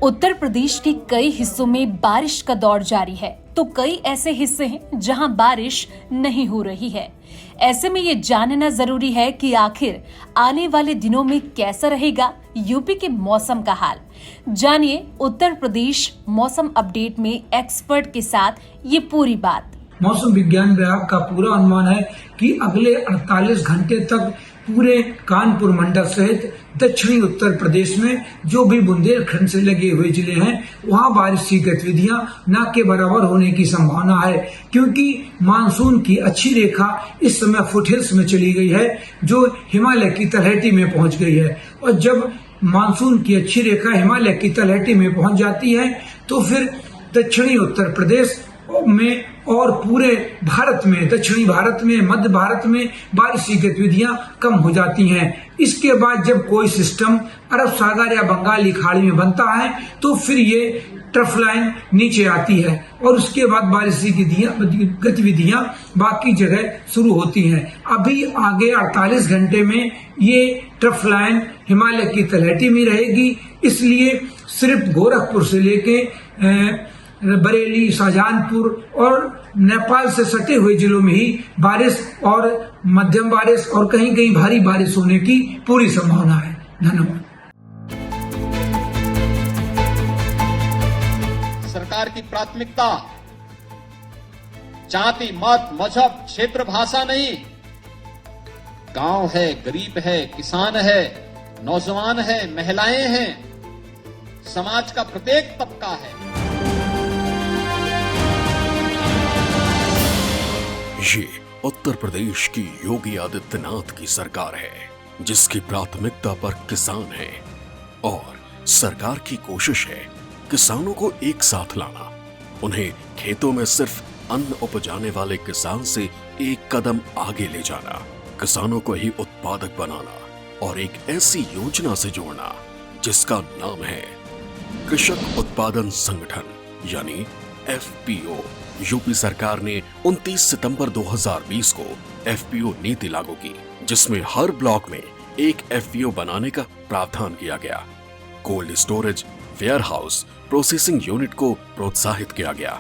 उत्तर प्रदेश के कई हिस्सों में बारिश का दौर जारी है, तो कई ऐसे हिस्से हैं जहां बारिश नहीं हो रही है। ऐसे में ये जानना जरूरी है कि आखिर आने वाले दिनों में कैसा रहेगा यूपी के मौसम का हाल। जानिए उत्तर प्रदेश मौसम अपडेट में एक्सपर्ट के साथ ये पूरी बात। मौसम विज्ञान विभाग का पूरा अनुमान है कि अगले 48 घंटे तक पूरे कानपुर मंडल सहित दक्षिणी उत्तर प्रदेश में जो भी बुंदेलखंड से लगे हुए जिले हैं वहां बारिश की गतिविधियां न के बराबर होने की संभावना है, क्योंकि मानसून की अच्छी रेखा इस समय फुटहिल्स में चली गई है जो हिमालय की तलहटी में पहुंच गई है। और जब मानसून की अच्छी रेखा हिमालय की तलहटी में पहुंच जाती है तो फिर दक्षिणी उत्तर प्रदेश में और पूरे भारत में, दक्षिणी भारत में, मध्य भारत में बारिश की गतिविधियां कम हो जाती हैं। इसके बाद जब कोई सिस्टम अरब सागर या बंगाली खाड़ी में बनता है तो फिर ये ट्रफ लाइन नीचे आती है और उसके बाद बारिश की गतिविधियां बाकी जगह शुरू होती हैं। अभी आगे 48 घंटे में ये ट्रफ लाइन हिमालय की तलहटी में रहेगी, इसलिए सिर्फ गोरखपुर से लेके बरेली, शाहजहांपुर और नेपाल से सटे हुए जिलों में ही बारिश और मध्यम बारिश और कहीं कहीं भारी बारिश होने की पूरी संभावना है। धन्यवाद। सरकार की प्राथमिकता जाति, मत, मजहब, क्षेत्र, भाषा नहीं, गांव है, गरीब है, किसान है, नौजवान है, महिलाएं हैं, समाज का प्रत्येक तबका है। ये उत्तर प्रदेश की योगी आदित्यनाथ की सरकार है जिसकी प्राथमिकता पर किसान है और सरकार की कोशिश है किसानों को एक साथ लाना, उन्हें खेतों में सिर्फ अन्न उपजाने वाले किसान से एक कदम आगे ले जाना, किसानों को ही उत्पादक बनाना और एक ऐसी योजना से जोड़ना जिसका नाम है कृषक उत्पादन संगठन यानी एफपीओ। यूपी सरकार ने 29 सितंबर 2020 को एफपीओ नीति लागू की, जिसमें हर ब्लॉक में एक एफपीओ बनाने का प्रावधान किया गया। Cold storage, warehouse, processing unit को प्रोत्साहित किया गया।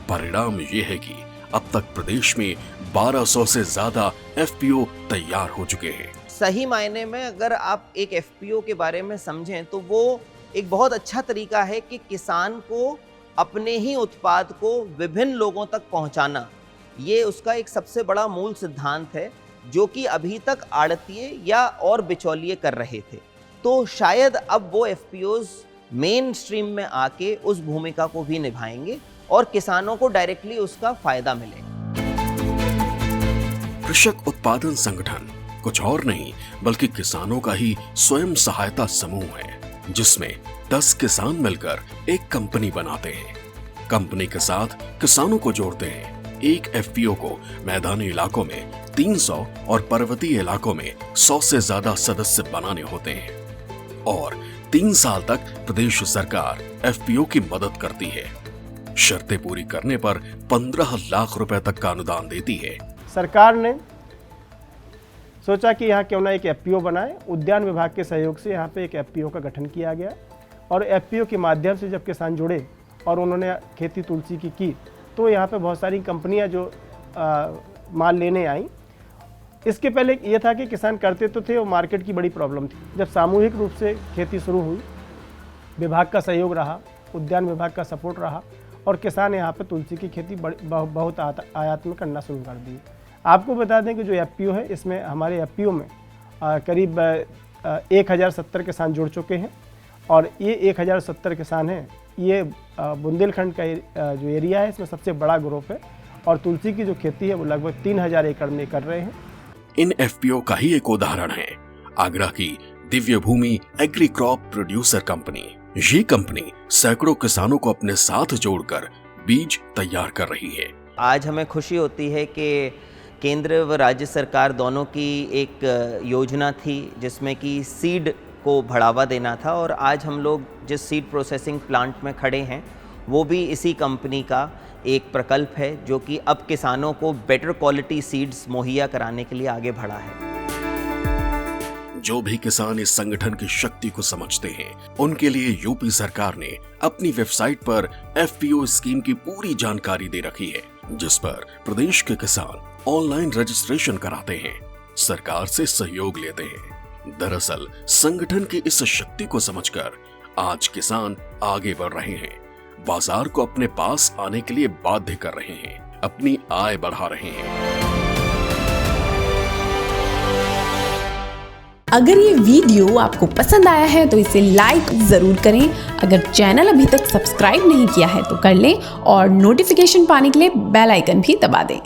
परिणाम ये है कि अब तक प्रदेश में 1200 से ज्यादा एफपीओ तैयार हो चुके हैं। सही मायने में अगर आप एक एफपीओ के बारे में समझें तो वो एक बहुत अच्छा तरीका है कि किसान को अपने ही उत्पाद को विभिन्न लोगों तक पहुंचाना, ये उसका एक सबसे बड़ा मूल सिद्धांत है जो कि अभी तक आड़तिए या और बिचौलिए कर रहे थे। तो शायद अब वो एफपीओज मेन स्ट्रीम में आके उस भूमिका को भी निभाएंगे और किसानों को डायरेक्टली उसका फायदा मिलेगा। कृषक उत्पादन संगठन कुछ और नहीं बल्कि किसानों का ही स्वयं सहायता समूह है जिसमें 10 किसान मिलकर एक कंपनी बनाते हैं। कंपनी के साथ किसानों को जोड़ते हैं। एक एफपीओ को मैदानी इलाकों में 300 और पर्वतीय इलाकों में 100 से ज्यादा सदस्य बनाने होते हैं और 3 साल तक प्रदेश सरकार एफपीओ की मदद करती है। शर्तें पूरी करने पर 15 लाख रुपए तक का अनुदान देती है। सरकार ने सोचा कि यहाँ क्यों ना एक एफपीओ बनाए। उद्यान विभाग के सहयोग से यहाँ पे एक एफपीओ का गठन किया गया और एफपीओ के माध्यम से जब किसान जुड़े और उन्होंने खेती तुलसी की तो यहाँ पे बहुत सारी कंपनियाँ जो माल लेने आई। इसके पहले ये था कि किसान करते तो थे और मार्केट की बड़ी प्रॉब्लम थी। जब सामूहिक रूप से खेती शुरू हुई, विभाग का सहयोग रहा, उद्यान विभाग का सपोर्ट रहा और किसान यहाँ पे तुलसी की खेती बहुत आयात में करना शुरू कर दी। आपको बता दें कि जो एफपीओ है इसमें हमारे एफपीओ में करीब 1070 किसान जुड़ चुके हैं और ये 1070 किसान हैं, ये बुंदेलखंड का जो एरिया है इसमें सबसे बड़ा ग्रुप है और तुलसी की जो खेती है वो लगभग 3000 एकड़ में कर रहे हैं। इन एफपीओ का ही एक उदाहरण है आगरा की दिव्य भूमि एग्री क्रॉप प्रोड्यूसर कंपनी। ये कंपनी सैकड़ों किसानों को अपने साथ जोड़कर बीज तैयार कर रही है। आज हमें खुशी होती है कि केंद्र व राज्य सरकार दोनों की एक योजना थी जिसमें कि सीड को बढ़ावा देना था और आज हम लोग जिस सीड प्रोसेसिंग प्लांट में खड़े हैं वो भी इसी कंपनी का एक प्रकल्प है जो कि अब किसानों को बेटर क्वालिटी सीड्स मुहैया कराने के लिए आगे बढ़ा है। जो भी किसान इस संगठन की शक्ति को समझते हैं, उनके लिए यूपी सरकार ने अपनी वेबसाइट पर एफपीओ स्कीम की पूरी जानकारी दे रखी है, जिस पर प्रदेश के किसान ऑनलाइन रजिस्ट्रेशन कराते हैं, सरकार से सहयोग लेते हैं। दरअसल संगठन की इस शक्ति को समझकर आज किसान आगे बढ़ रहे हैं, बाजार को अपने पास आने के लिए बाध्य कर रहे हैं, अपनी आय बढ़ा रहे हैं। अगर ये वीडियो आपको पसंद आया है तो इसे लाइक जरूर करें। अगर चैनल अभी तक सब्सक्राइब नहीं किया है तो कर लें और नोटिफिकेशन पाने के लिए बेल आइकन भी दबा दें।